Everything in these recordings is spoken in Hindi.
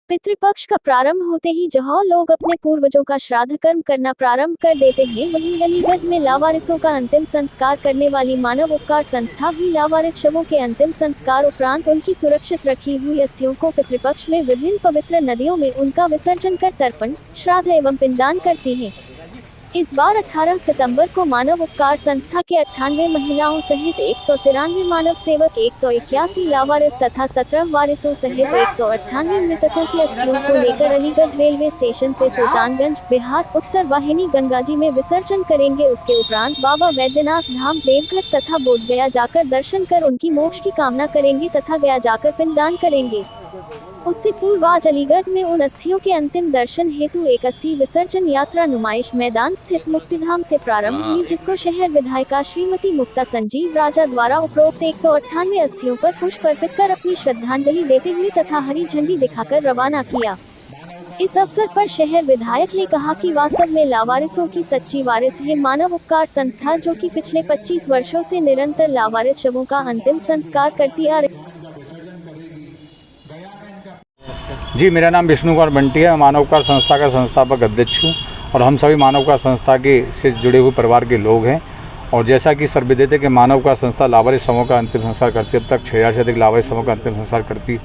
पितृपक्ष का प्रारंभ होते ही जहाँ लोग अपने पूर्वजों का श्राद्ध कर्म करना प्रारंभ कर देते हैं, वहीं अलीगढ़ में लावारिसों का अंतिम संस्कार करने वाली मानव उपकार संस्था भी लावारिस शवों के अंतिम संस्कार उपरांत उनकी सुरक्षित रखी हुई अस्थियों को पितृपक्ष में विभिन्न पवित्र नदियों में उनका विसर्जन कर तर्पण, श्राद्ध एवं पिंडदान करती है। इस बार 18 सितंबर को मानव उपकार संस्था के 98 महिलाओं सहित 193 मानव सेवक, 181 लावारिस तथा 17 वारिसों सहित 198 मृतकों की अस्थियों को लेकर अलीगढ़ रेलवे स्टेशन से सुल्तानगंज, बिहार उत्तर वाहिनी गंगाजी में विसर्जन करेंगे। उसके उपरांत बाबा वैद्यनाथ धाम, देवघर तथा बोधगया जाकर दर्शन कर उनकी मोक्ष की कामना करेंगे तथा गया जाकर पिंडदान करेंगे। उससे पूर्व आज अलीगढ़ में उन अस्थियों के अंतिम दर्शन हेतु एक अस्थि विसर्जन यात्रा नुमाइश मैदान स्थित मुक्तिधाम से प्रारंभ हुई, जिसको शहर विधायिका श्रीमती मुक्ता संजीव राजा द्वारा उपरोक्त 198 अस्थियों पर पुष्प अर्पित कर अपनी श्रद्धांजलि देते हुए तथा हरी झंडी दिखाकर रवाना किया। इस अवसर पर शहर विधायक ने कहा कि वास्तव में लावारिसों की सच्ची वारिस है मानव उपकार संस्था, जो कि पिछले 25 वर्षों से निरंतर लावारिस शवों का अंतिम संस्कार करती आ रही। जी, मेरा नाम विष्णु कुमार बंटी है। मानव उपकार संस्था का संस्थापक अध्यक्ष हूँ और हम सभी मानव उपकार संस्था के से जुड़े हुए परिवार के लोग हैं। और जैसा कि सर्वविदित है कि मानव उपकार संस्था लावारिस शवों का अंतिम संस्कार करती है, अब तक 6000 से अधिक लावारिस शवों का अंतिम संस्कार करती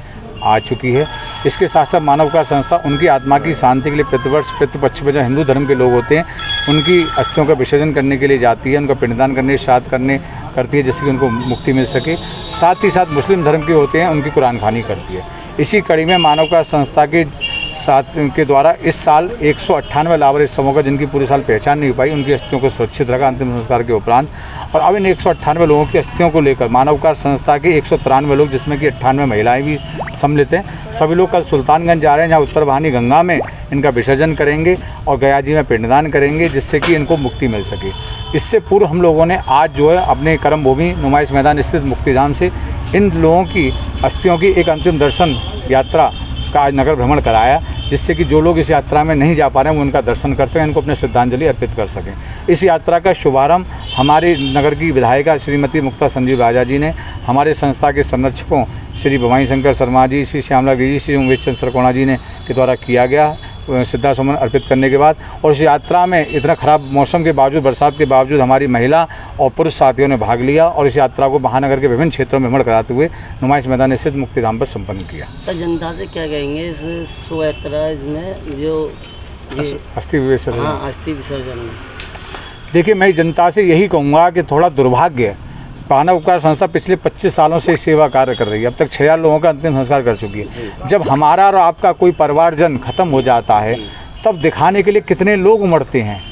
आ चुकी है। इसके साथ साथ मानव उपकार संस्था उनकी आत्मा की शांति के लिए प्रतिवर्ष पितृपक्ष में जो हिंदू धर्म के लोग होते हैं, उनकी अस्थियों का विसर्जन करने के लिए जाती है, उनका पिंडदान करने, श्राद्ध करने करती है, जिससे कि उनको मुक्ति मिल सके। साथ ही साथ मुस्लिम धर्म के होते हैं, उनकी कुरान खानी करती है। इसी कड़ी में मानव उपकार संस्था के साथ के द्वारा इस साल 198 लावारिस शवों का, जिनकी पूरे साल पहचान नहीं हो पाई, उनकी अस्थियों को सुरक्षित रखा अंतिम संस्कार के उपरांत। और अब इन 198 लोगों की अस्थियों को लेकर मानव उपकार संस्था के 193 लोग, जिसमें कि 98 महिलाएं भी सम्मिलित हैं, सभी लोग कल सुल्तानगंज जा रहे हैं, जहाँ उत्तर वाहिनी गंगा में इनका विसर्जन करेंगे और गया जी में पिंडदान करेंगे, जिससे कि इनको मुक्ति मिल सके। इससे पूर्व हम लोगों ने आज जो है अपने कर्मभूमि नुमाइश मैदान स्थित मुक्तिधाम से इन लोगों की अस्थियों की एक अंतिम दर्शन यात्रा का आज नगर भ्रमण कराया, जिससे कि जो लोग इस यात्रा में नहीं जा पा रहे हैं वो उनका दर्शन कर सकें, इनको अपने श्रद्धांजलि अर्पित कर सकें। इस यात्रा का शुभारंभ हमारे नगर की विधायिका श्रीमती मुक्ता संजीव राजा जी ने हमारे संस्था के संरक्षकों श्री भवानी शंकर शर्मा जी, श्री श्यामला गिरी, श्री उमेश चंद्र सरकोणा जी ने के द्वारा किया गया श्रद्धासुमन अर्पित करने के बाद। और इस यात्रा में इतना खराब मौसम के बावजूद, बरसात के बावजूद हमारी महिला और पुरुष साथियों ने भाग लिया और इस यात्रा को महानगर के विभिन्न क्षेत्रों में भ्रमण कराते हुए नुमाइश मैदान स्थित मुक्तिधाम पर संपन्न किया। सर, जनता से क्या कहेंगे इस शो यात्रा में जो अस्थि विसर्जन? हाँ, अस्थि विसर्जन में देखिए, मैं जनता से यही कहूँगा कि थोड़ा दुर्भाग्य है, मानव उपकार संस्था पिछले 25 सालों से सेवा कार्य कर रही है, अब तक 6000 लोगों का अंतिम संस्कार कर चुकी है। जब हमारा और आपका कोई परिवारजन खत्म हो जाता है, तब दिखाने के लिए कितने लोग उमड़ते हैं,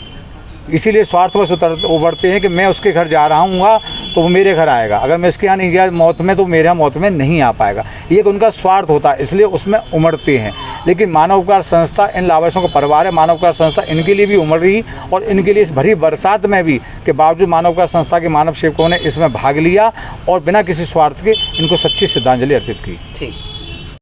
इसीलिए स्वार्थवश उभरते हैं कि मैं उसके घर जा रहा हूँ तो वो मेरे घर आएगा, अगर मैं इसके यहाँ नहीं गया मौत में तो मेरे यहाँ मौत में नहीं आ पाएगा। ये उनका स्वार्थ होता है, इसलिए उसमें उमड़ते हैं। लेकिन मानव उपकार संस्था इन लावारिसों का परिवार है। मानव उपकार संस्था इनके लिए भी उमड़ रही और इनके लिए इस भरी बरसात में भी के बावजूद मानव उपकार संस्था के मानव सेवकों ने इसमें भाग लिया और बिना किसी स्वार्थ के इनको सच्ची श्रद्धांजलि अर्पित की। ठीक।